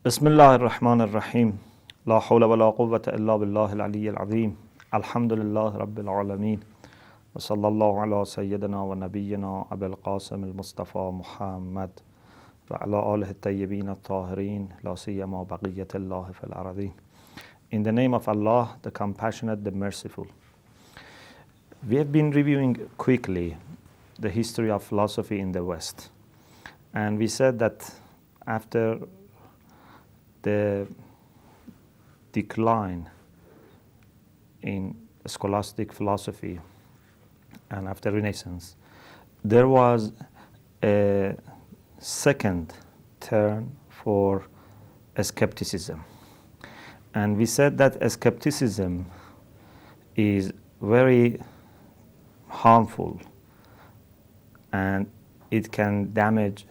بسم الله الرحمن الرحيم لا حول ولا قوة إلا بالله العلي العظيم الحمد لله رب العالمين وصلى الله على سيدنا ونبينا أبي القاسم المصطفى محمد وعلى آله الطيبين الطاهرين لا سيما بقية الله في الأرضين. In the name of Allah, the compassionate, the merciful. We have been reviewing quickly the history of philosophy in the West. And we said that after the decline in scholastic philosophy and after Renaissance, there was a second turn for skepticism. And we said that skepticism is very harmful and it can damage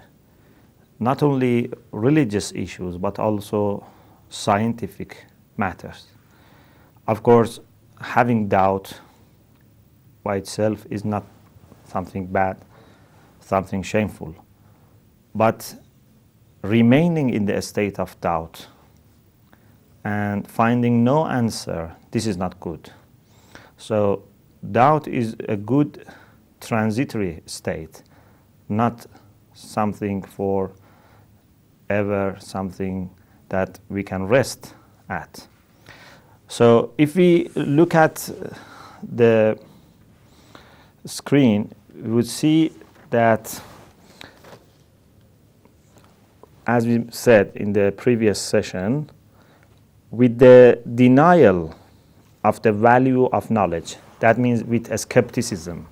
not only religious issues but also scientific matters. Of course, having doubt by itself is not something bad, something shameful. But remaining in the state of doubt and finding no answer, this is not good. So doubt is a good transitory state, not something for ever, something that we can rest at. So if we look at the screen, we would see that, as we said in the previous session, with the denial of the value of knowledge, that means with a skepticism,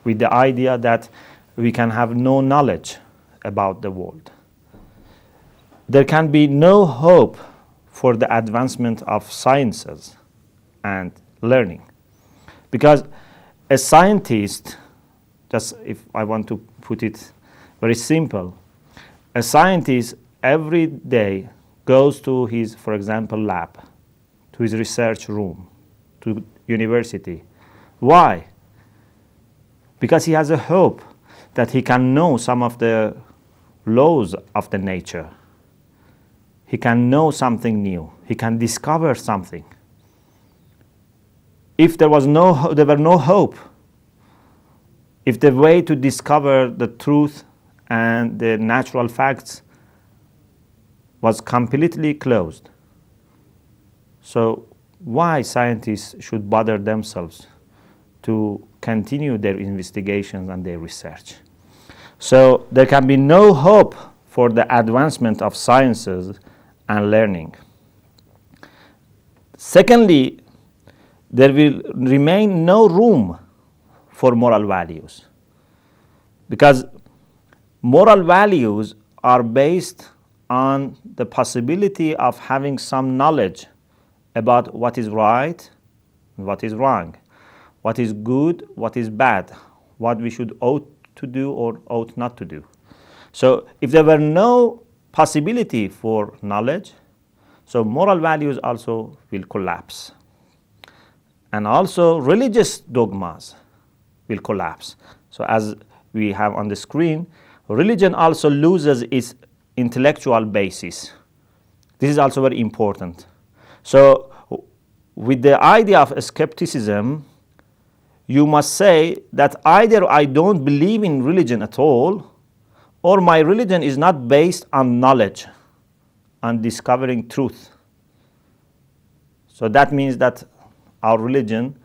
with the idea that we can have no knowledge about the world, there can be no hope for the advancement of sciences and learning. Because a scientist, just if I want to put it very simple, a scientist every day goes to his, for example, lab, to his research room, to university. Why? Because he has a hope that he can know some of the laws of the nature. He can know something new. He can discover something. If there were no hope, if the way to discover the truth and the natural facts was completely closed, so why scientists should bother themselves to continue their investigations and their research? So there can be no hope for the advancement of sciences and learning. Secondly, there will remain no room for moral values, because moral values are based on the possibility of having some knowledge about what is right and what is wrong, what is good, what is bad, what we should ought to do or ought not to do. So if there were no possibility for knowledge, so moral values also will collapse. And also religious dogmas will collapse. So as we have on the screen, religion also loses its intellectual basis. This is also very important. So with the idea of skepticism, you must say that either I don't believe in religion at all, or my religion is not based on knowledge, on discovering truth. So that means that our religion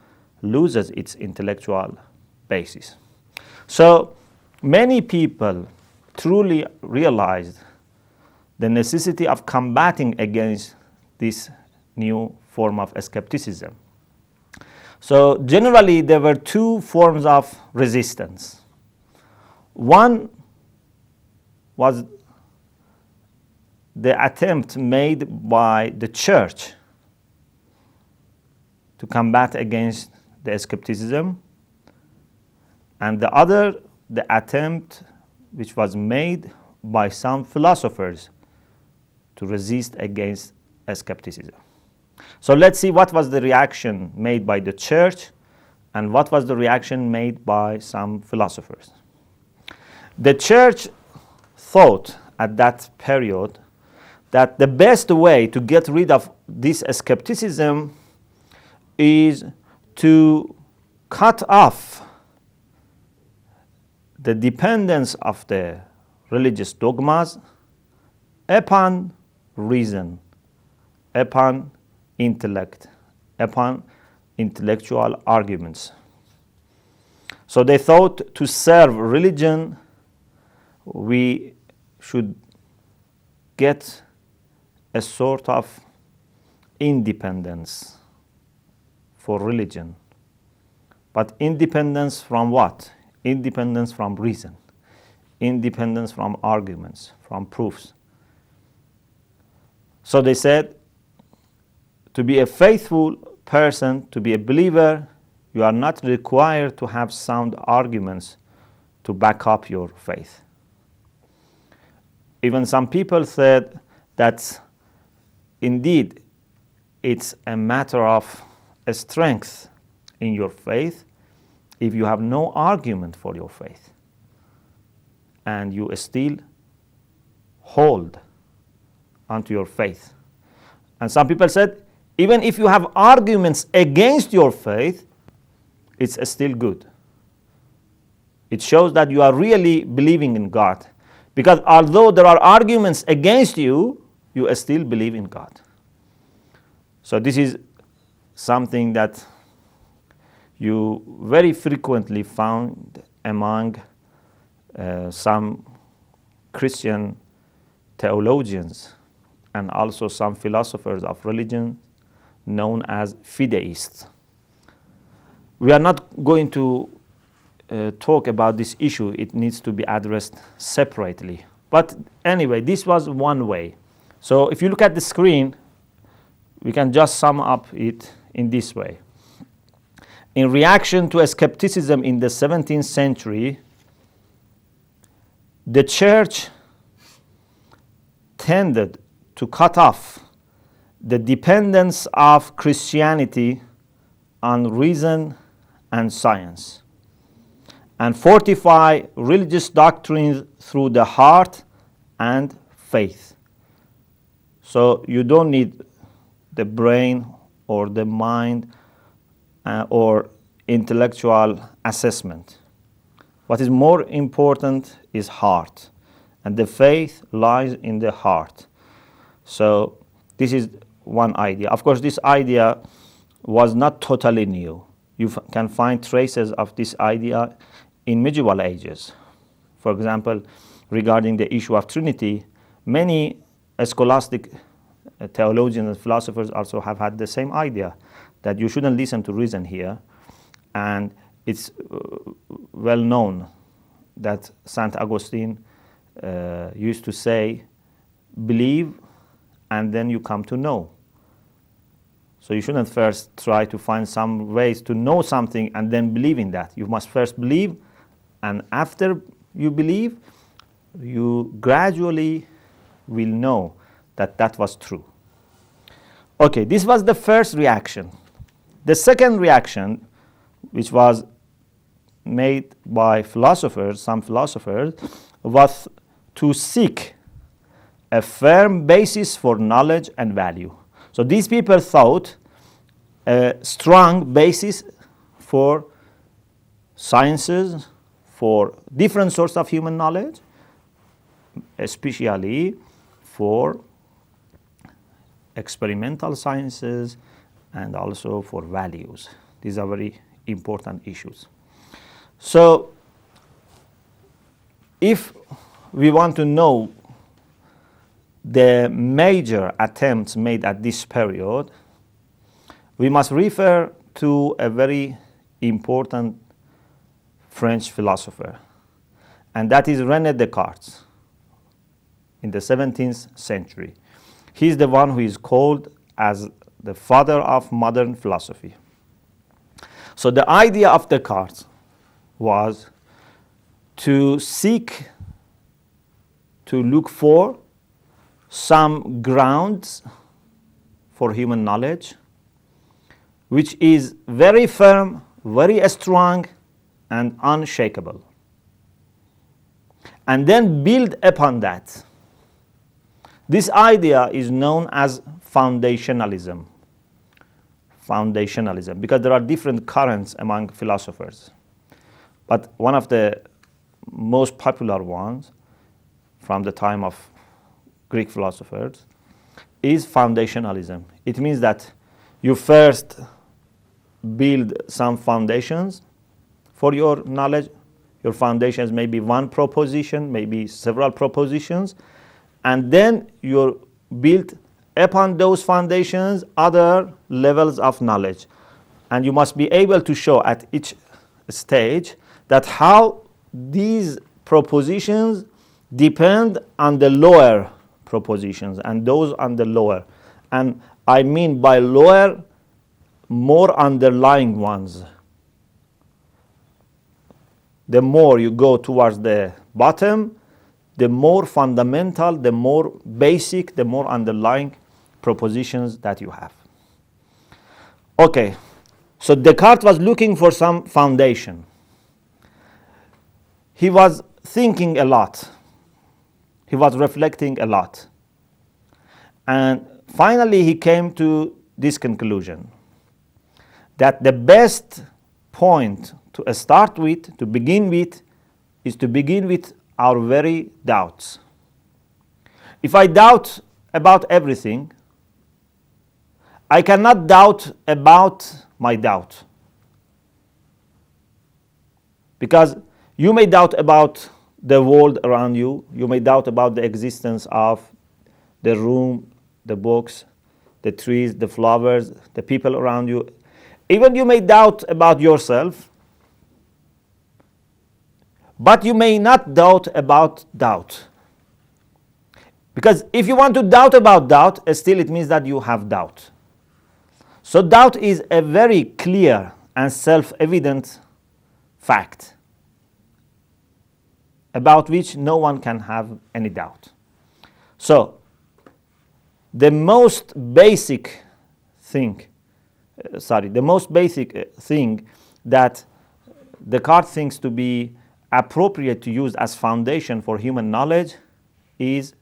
loses its intellectual basis. So many people truly realized the necessity of combating against this new form of skepticism. So generally there were two forms of resistance. One was the attempt made by the church to combat against the skepticism, and the other, the attempt which was made by some philosophers to resist against skepticism. So let's see what was the reaction made by the church and what was the reaction made by some philosophers. The church thought at that period that the best way to get rid of this skepticism is to cut off the dependence of the religious dogmas upon reason, upon intellect, upon intellectual arguments. So they thought to serve religion, we should get a sort of independence for religion. But independence from what? Independence from reason, independence from arguments, from proofs. So they said, to be a faithful person, to be a believer, you are not required to have sound arguments to back up your faith. Even some people said that indeed it's a matter of a strength in your faith if you have no argument for your faith and you still hold onto your faith. And some people said, even if you have arguments against your faith, it's still good. It shows that you are really believing in God. Because although there are arguments against you, you still believe in God. So this is something that you very frequently found among some Christian theologians and also some philosophers of religion known as fideists. We are not going to talk about this issue. It needs to be addressed separately. But anyway, this was one way. So if you look at the screen, we can just sum up it in this way. In reaction to skepticism in the 17th century, the church tended to cut off the dependence of Christianity on reason and science, and fortify religious doctrines through the heart and faith. So you don't need the brain or the mind or intellectual assessment. What is more important is heart, and the faith lies in the heart. So this is one idea. Of course, this idea was not totally new. You can find traces of this idea in medieval ages. For example, regarding the issue of Trinity, many scholastic theologians and philosophers also have had the same idea, that you shouldn't listen to reason here. And it's well known that St. Augustine used to say, believe and then you come to know. So you shouldn't first try to find some ways to know something and then believe in that. You must first believe, and after you believe, you gradually will know that that was true. Okay, this was the first reaction. The second reaction, which was made by philosophers, some philosophers, was to seek a firm basis for knowledge and value. So these people thought a strong basis for sciences, for different sorts of human knowledge, especially for experimental sciences and also for values. These are very important issues. So if we want to know the major attempts made at this period, we must refer to a very important French philosopher, and that is Rene Descartes in the 17th century. He's the one who is called as the father of modern philosophy. So the idea of Descartes was to seek to look for some grounds for human knowledge, which is very firm, very strong, and unshakable. And then build upon that. This idea is known as foundationalism. Foundationalism, because there are different currents among philosophers. But one of the most popular ones from the time of Greek philosophers is foundationalism. It means that you first build some foundations for your knowledge. Your foundations may be one proposition, maybe several propositions, and then you build upon those foundations other levels of knowledge. And you must be able to show at each stage that how these propositions depend on the lower propositions and those on the lower. And I mean by lower, more underlying ones. The more you go towards the bottom, the more fundamental, the more basic, the more underlying propositions that you have. Okay, so Descartes was looking for some foundation. He was thinking a lot. He was reflecting a lot. And finally he came to this conclusion, that the best point to start with, to begin with, is to begin with our very doubts. If I doubt about everything, I cannot doubt about my doubt. Because you may doubt about the world around you, you may doubt about the existence of the room, the books, the trees, the flowers, the people around you. Even you may doubt about yourself, but you may not doubt about doubt. Because if you want to doubt about doubt, still it means that you have doubt. So doubt is a very clear and self-evident fact about which no one can have any doubt. So the most basic thing that Descartes thinks to be appropriate to use as foundation for human knowledge is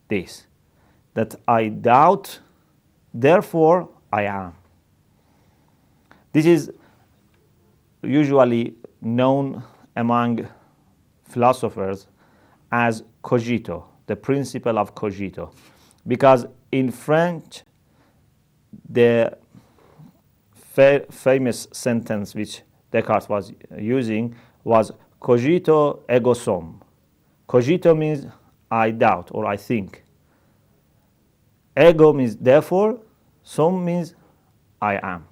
this, that I doubt, therefore I am. This is usually known among philosophers as cogito, the principle of cogito, because in French the famous sentence which Descartes was using was cogito ergo sum. Cogito means I doubt or I think. Ego means therefore, sum means I am.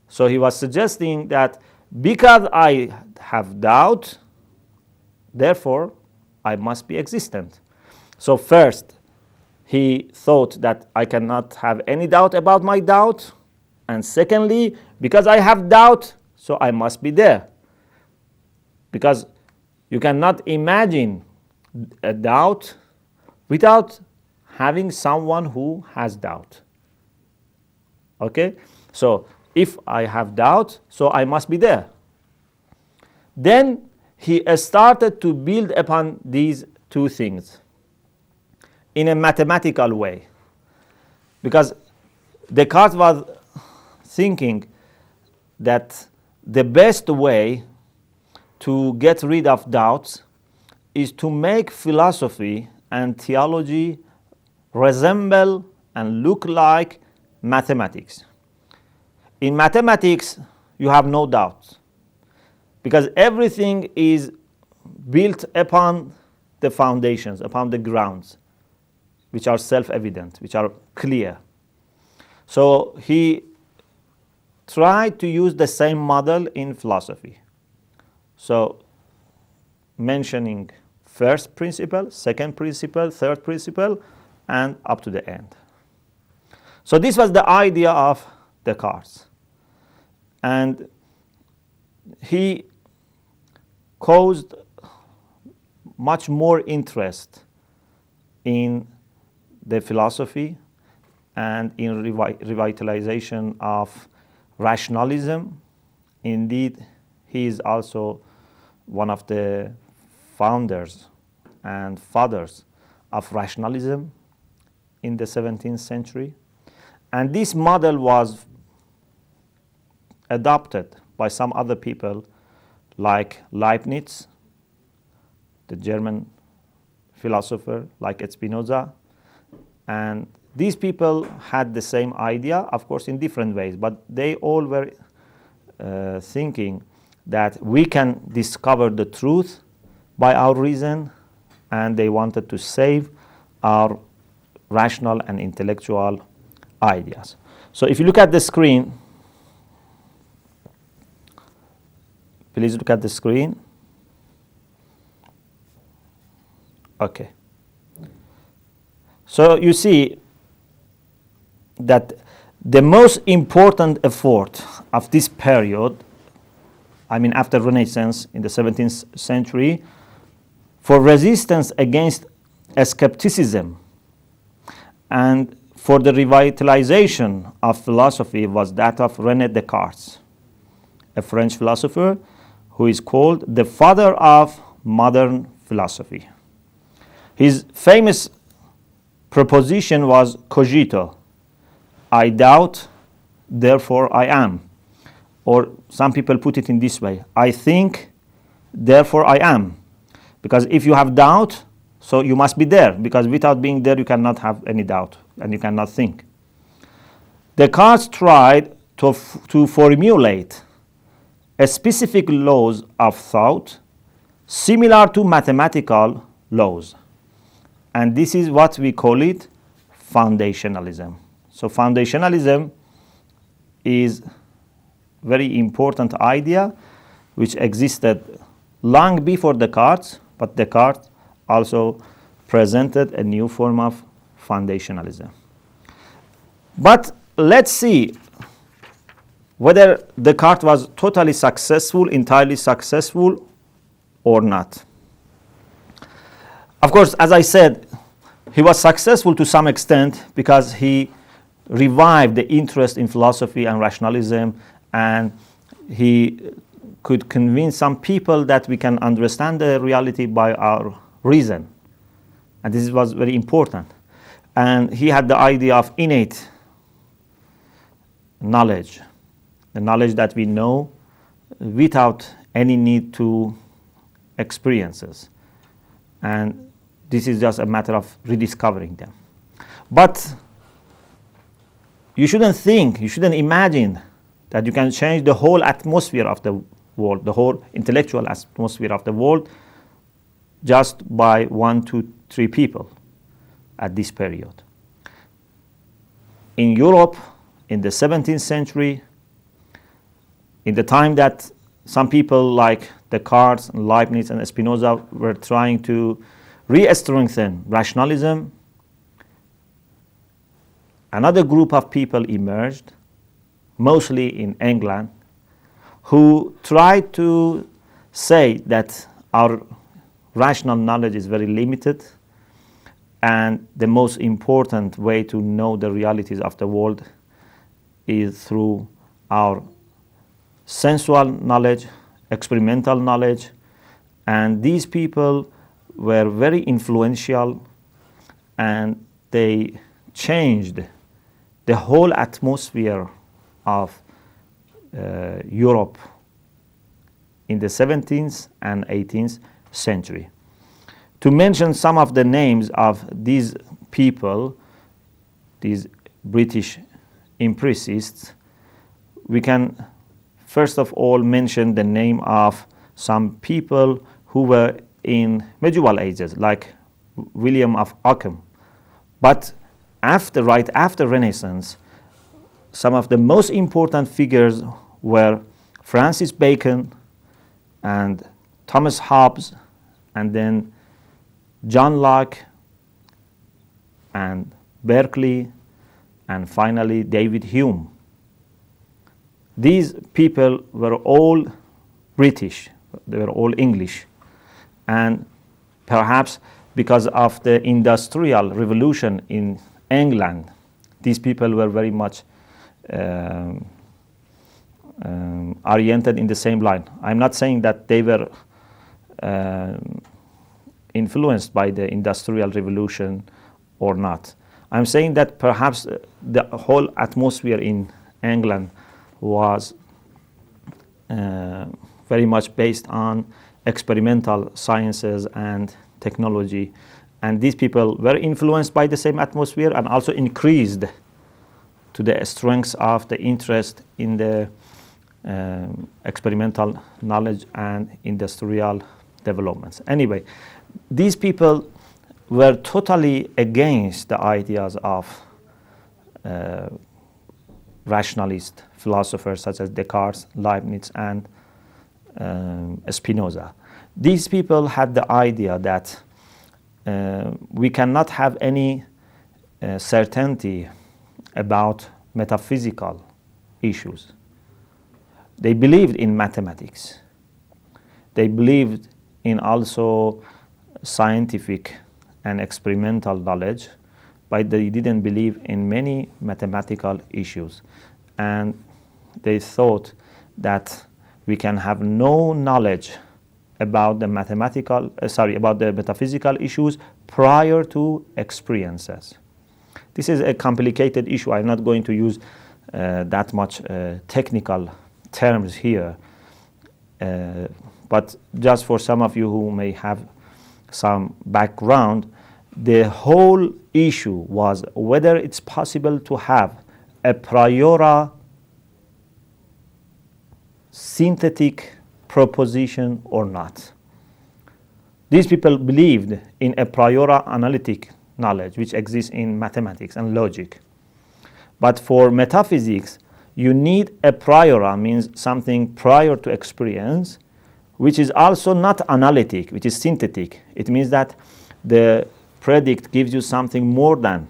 So he was suggesting that because I have doubt, therefore I must be existent. So first, he thought that I cannot have any doubt about my doubt. And secondly, because I have doubt, so I must be there. Because you cannot imagine a doubt without having someone who has doubt. Okay? So if I have doubt, so I must be there. Then he started to build upon these two things in a mathematical way. Because Descartes was thinking that the best way to get rid of doubts is to make philosophy and theology resemble and look like mathematics. In mathematics, you have no doubt, because everything is built upon the foundations, upon the grounds, which are self-evident, which are clear. So he tried to use the same model in philosophy. So mentioning first principle, second principle, third principle, and up to the end. So this was the idea of Descartes. And he caused much more interest in the philosophy and in revitalization of rationalism. Indeed, he is also one of the founders and fathers of rationalism, in the 17th century. And this model was adopted by some other people like Leibniz, the German philosopher, like Spinoza. And these people had the same idea, of course, in different ways, but they all were thinking that we can discover the truth by our reason, and they wanted to save our rational and intellectual ideas. So if you look at the screen, please look at the screen. Okay. So you see that the most important effort of this period, I mean after Renaissance in the 17th century, for resistance against skepticism and for the revitalization of philosophy was that of Rene Descartes, a French philosopher who is called the father of modern philosophy. His famous proposition was cogito, I doubt, therefore I am. Or some people put it in this way, I think, therefore I am. Because if you have doubt, so you must be there, because without being there you cannot have any doubt and you cannot think. Descartes tried to formulate a specific laws of thought similar to mathematical laws. And this is what we call it foundationalism. So foundationalism is very important idea which existed long before Descartes, but Descartes also presented a new form of foundationalism. But let's see whether Descartes was totally successful, entirely successful, or not. Of course, as I said, he was successful to some extent because he revived the interest in philosophy and rationalism, and he could convince some people that we can understand the reality by our reason. And this was very important. And he had the idea of innate knowledge, the knowledge that we know without any need to experiences. And this is just a matter of rediscovering them. But you shouldn't think, you shouldn't imagine that you can change the whole atmosphere of the world, the whole intellectual atmosphere of the world, just by 1, 2, 3 people at this period. In Europe, in the 17th century, in the time that some people like Descartes and Leibniz and Spinoza were trying to re-strengthen rationalism, another group of people emerged, mostly in England, who tried to say that our rational knowledge is very limited, and the most important way to know the realities of the world is through our sensual knowledge, experimental knowledge. And these people were very influential, and they changed the whole atmosphere of Europe in the 17th and 18th century. To mention some of the names of these people, these British empiricists, we can first of all mention the name of some people who were in medieval ages, like William of Ockham. But right after Renaissance, some of the most important figures were Francis Bacon and Thomas Hobbes, and then John Locke and Berkeley, and finally David Hume. These people were all British, they were all English, and perhaps because of the industrial revolution in England, these people were very much oriented in the same line. I'm not saying that they were influenced by the industrial revolution or not. I'm saying that perhaps the whole atmosphere in England was very much based on experimental sciences and technology, and these people were influenced by the same atmosphere and also increased to the strength of the interest in the experimental knowledge and industrial developments. Anyway, these people were totally against the ideas of rationalist philosophers such as Descartes, Leibniz, and Spinoza. These people had the idea that we cannot have any certainty about metaphysical issues. They believed in mathematics. They believed in also scientific and experimental knowledge, but they didn't believe in many mathematical issues. And they thought that we can have no knowledge about the about the metaphysical issues prior to experiences. This is a complicated issue. I'm not going to use that much technical terms here, but just for some of you who may have some background, the whole issue was whether it's possible to have a priori synthetic proposition or not. These people believed in a priori analytic knowledge which exists in mathematics and logic. But for metaphysics, you need a priori, means something prior to experience, which is also not analytic, which is synthetic. It means that the predict gives you something more than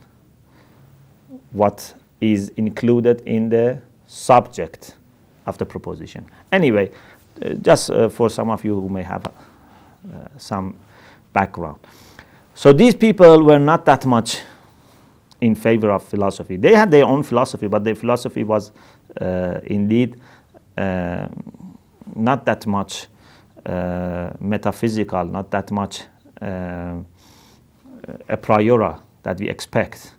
what is included in the subject of the proposition. Anyway, just for some of you who may have some background. So these people were not that much in favor of philosophy. They had their own philosophy, but their philosophy was indeed not that much metaphysical, not that much a priori that we expect.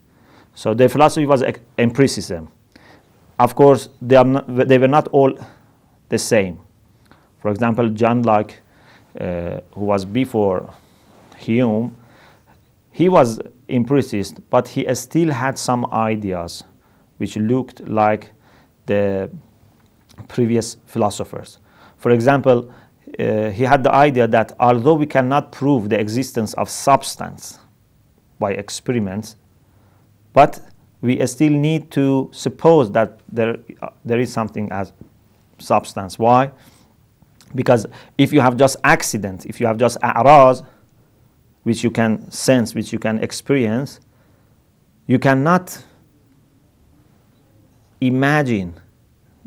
So their philosophy was empiricism. Of course, they were not all the same. For example, John Locke, who was before Hume, he was empiricist, but he still had some ideas which looked like the previous philosophers. For example, he had the idea that although we cannot prove the existence of substance by experiments, but we still need to suppose that there is something as substance. Why? Because if you have just accident, if you have just a'raz, which you can sense, which you can experience, you cannot imagine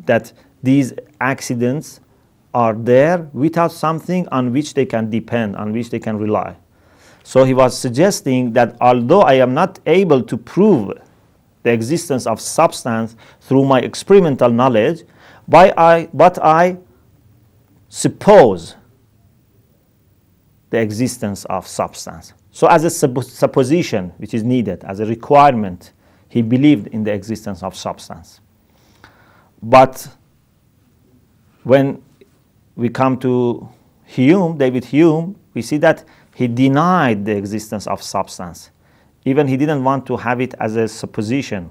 that these accidents are there without something on which they can depend, on which they can rely. So he was suggesting that although I am not able to prove the existence of substance through my experimental knowledge, but I suppose the existence of substance. So as a supposition which is needed, as a requirement, he believed in the existence of substance. But when we come to Hume, David Hume, we see that he denied the existence of substance. Even he didn't want to have it as a supposition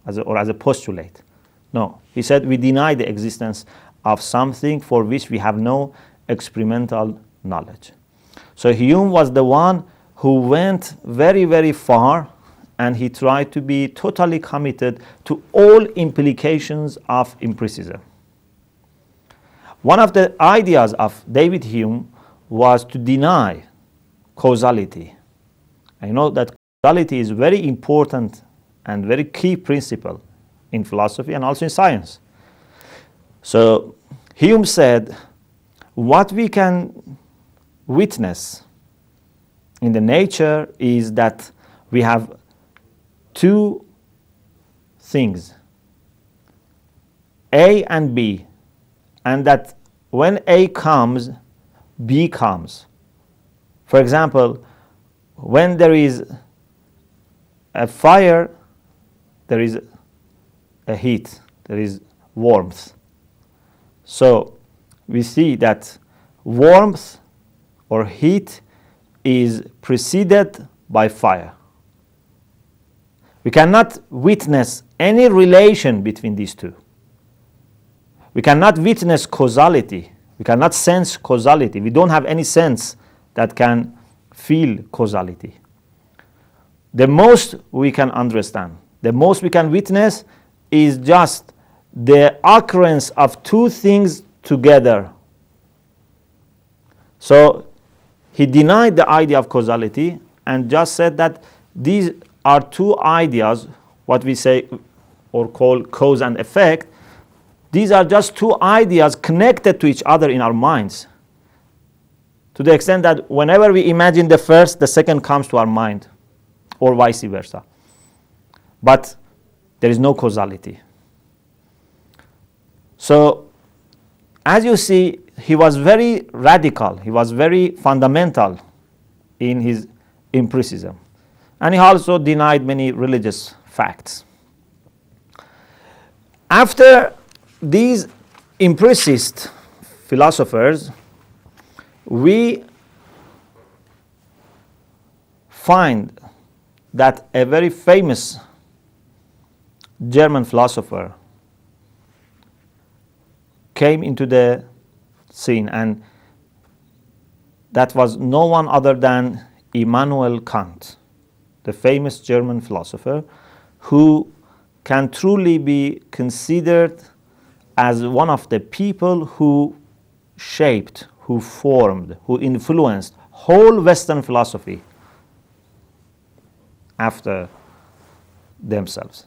or as a postulate. No, he said we deny the existence of something for which we have no experimental knowledge. So Hume was the one who went very, very far, and he tried to be totally committed to all implications of empiricism. One of the ideas of David Hume was to deny causality. I know that causality is very important and very key principle in philosophy and also in science. So Hume said, what we can witness in the nature is that we have two things, A and B, and that when A comes, B comes. For example, when there is a fire, there is a heat, there is warmth. So we see that warmth or heat is preceded by fire. We cannot witness any relation between these two. We cannot witness causality. We cannot sense causality. We don't have any sense that can feel causality. The most we can understand, the most we can witness is just the occurrence of two things together. So he denied the idea of causality and just said that these are two ideas, what we say or call cause and effect. These are just two ideas connected to each other in our minds, to the extent that whenever we imagine the first, the second comes to our mind, or vice versa. But there is no causality. So, as you see, he was very radical, he was very fundamental in his empiricism. And he also denied many religious facts. After these empiricist philosophers, we find that a very famous German philosopher came into the scene, and that was no one other than Immanuel Kant, the famous German philosopher who can truly be considered as one of the people who shaped, who formed, who influenced whole Western philosophy after themselves.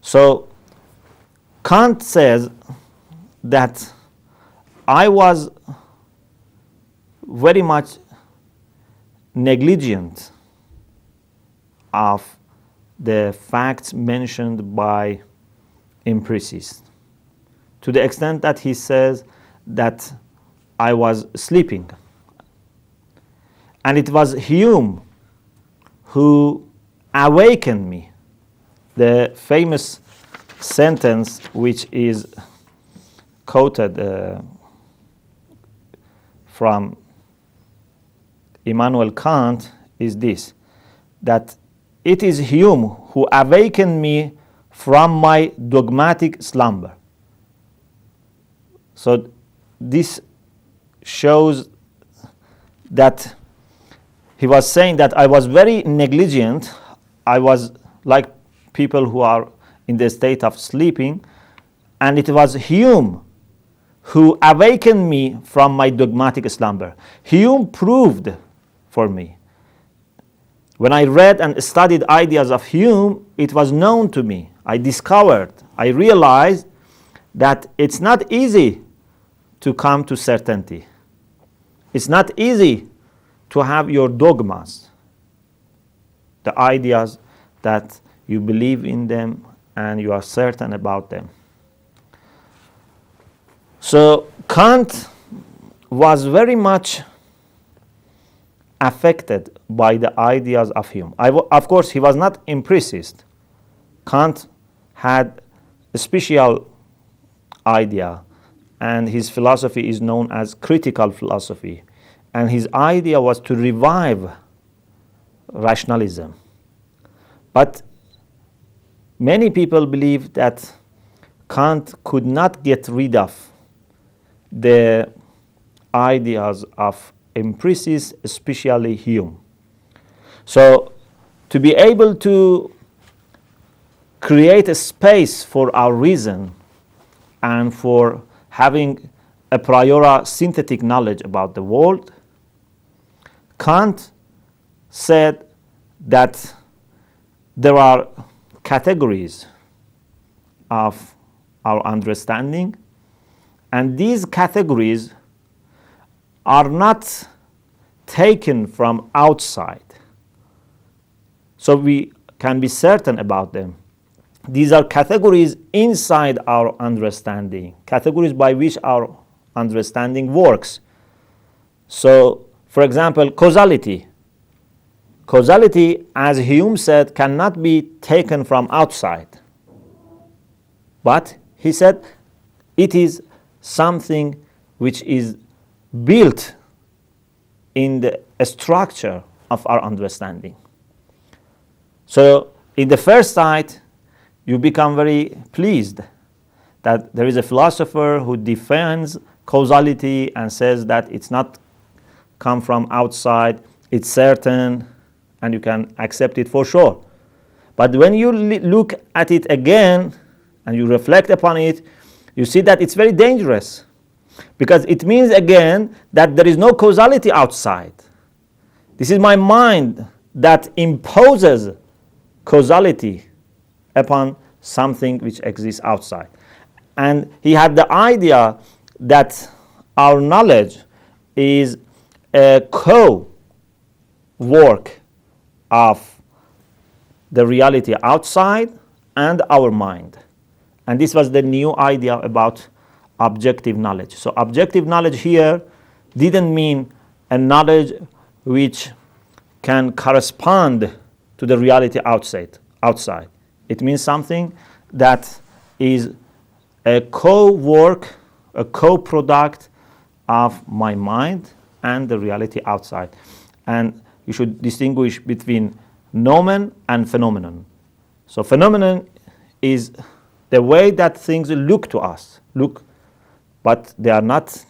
So Kant says that I was very much negligent of the facts mentioned by empiricists, to the extent that he says that I was sleeping. And it was Hume who awakened me. The famous sentence which is quoted from Immanuel Kant is this, that it is Hume who awakened me from my dogmatic slumber. So this shows that he was saying that I was very negligent. I was like people who are in the state of sleeping, and it was Hume who awakened me from my dogmatic slumber. Hume proved for me. When I read and studied ideas of Hume, it was known to me. I discovered, I realized that it's not easy to come to certainty. It's not easy to have your dogmas, the ideas that you believe in them and you are certain about them. So Kant was very much affected by the ideas of Hume. Of course, he was not empiricist. Kant had a special idea, and his philosophy is known as critical philosophy. And his idea was to revive rationalism. But many people believe that Kant could not get rid of the ideas of empiricists, especially Hume. So to be able to create a space for our reason and for having a priori synthetic knowledge about the world, Kant said that there are categories of our understanding, and these categories are not taken from outside. So we can be certain about them. These are categories inside our understanding, categories by which our understanding works. So, for example, causality. Causality, as Hume said, cannot be taken from outside. But he said it is something which is built in the structure of our understanding. So in the first sight, you become very pleased that there is a philosopher who defends causality and says that it's not come from outside, it's certain, and you can accept it for sure. But when you look at it again and you reflect upon it, you see that it's very dangerous, because it means again that there is no causality outside. This is my mind that imposes causality upon something which exists outside. And he had the idea that our knowledge is a co-work of the reality outside and our mind. And this was the new idea about objective knowledge. So objective knowledge here didn't mean a knowledge which can correspond to the reality outside. It means something that is a co-work, a co-product of my mind and the reality outside. And you should distinguish between nomen and phenomenon. So phenomenon is the way that things look to us, but they are not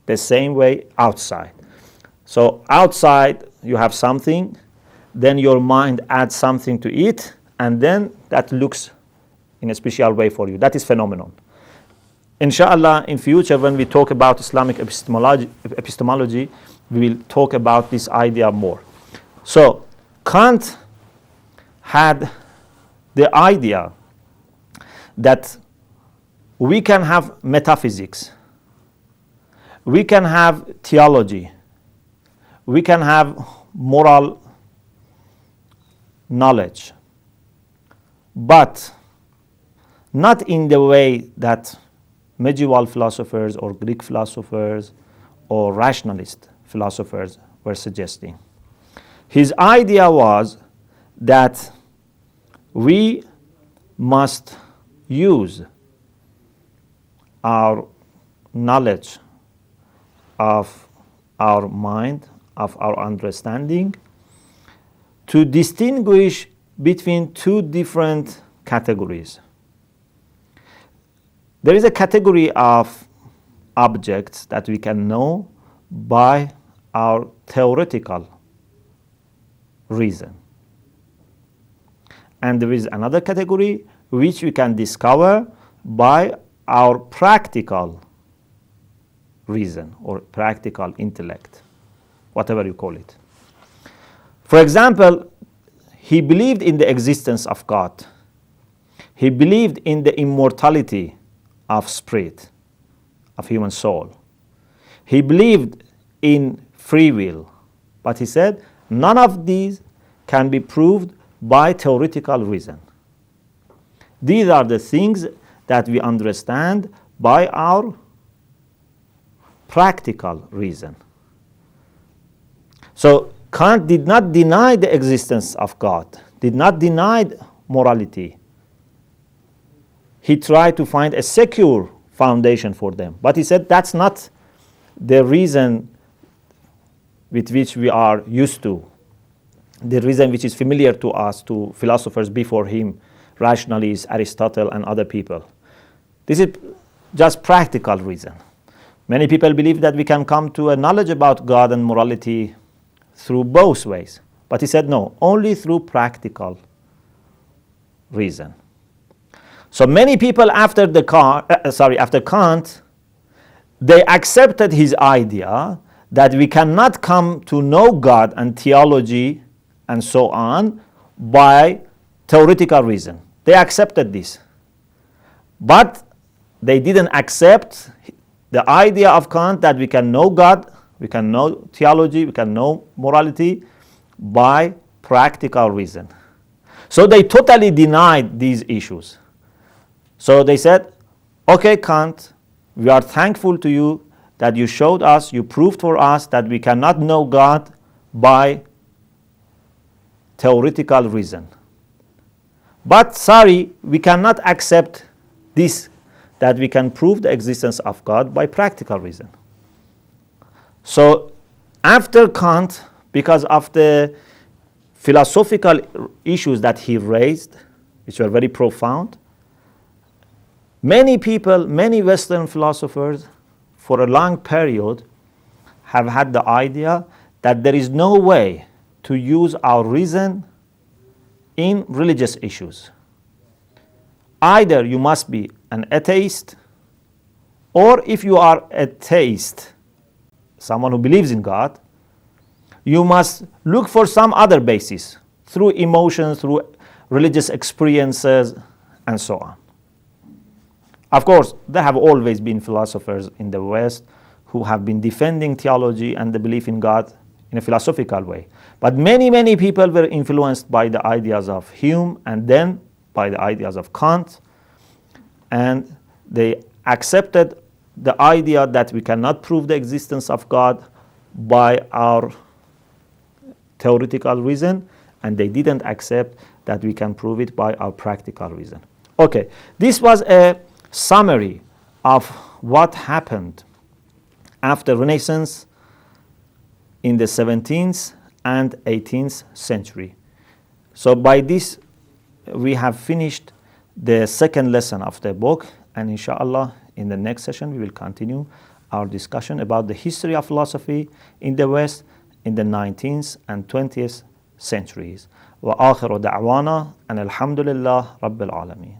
the same way outside. So outside you have something, then your mind adds something to it, and then that looks in a special way for you. That is phenomenon. Inshallah, in future when we talk about Islamic epistemology, we will talk about this idea more. So Kant had the idea that we can have metaphysics, we can have theology, we can have moral knowledge, but not in the way that medieval philosophers or Greek philosophers or rationalist philosophers were suggesting. His idea was that we must use our knowledge of our mind, of our understanding, to distinguish between two different categories. There is a category of objects that we can know by our theoretical reason. And there is another category which we can discover by our practical reason or practical intellect, whatever you call it. For example, he believed in the existence of God. He believed in the immortality of spirit, of human soul. He believed in free will, but he said none of these can be proved by theoretical reason. These are the things that we understand by our practical reason. So Kant did not deny the existence of God, did not deny morality. He tried to find a secure foundation for them. But he said that's not the reason with which we are used to, the reason which is familiar to us, to philosophers before him, rationalists, Aristotle, and other people. This is just practical reason. Many people believe that we can come to a knowledge about God and morality through both ways. But he said no, only through practical reason. So many people after Kant, they accepted his idea that we cannot come to know God and theology and so on by theoretical reason. They accepted this. But they didn't accept the idea of Kant that we can know God, we can know theology, we can know morality by practical reason. So they totally denied these issues. So they said, okay, Kant, we are thankful to you that you showed us, you proved for us that we cannot know God by theoretical reason. But sorry, we cannot accept this, that we can prove the existence of God by practical reason. So after Kant, because of the philosophical issues that he raised, which were very profound, many people, many Western philosophers, for a long period, have had the idea that there is no way to use our reason in religious issues. Either you must be an atheist, or if you are a theist, someone who believes in God, you must look for some other basis through emotions, through religious experiences, and so on. Of course, there have always been philosophers in the West who have been defending theology and the belief in God in a philosophical way. But many, many people were influenced by the ideas of Hume and then by the ideas of Kant, and they accepted the idea that we cannot prove the existence of God by our theoretical reason, and they didn't accept that we can prove it by our practical reason. Okay, this was a summary of what happened after Renaissance in the 17th and 18th century. So by this, we have finished the second lesson of the book, and inshallah, in the next session, we will continue our discussion about the history of philosophy in the West in the 19th and 20th centuries. وآخر دعوانا أن الحمد لله رب العالمين.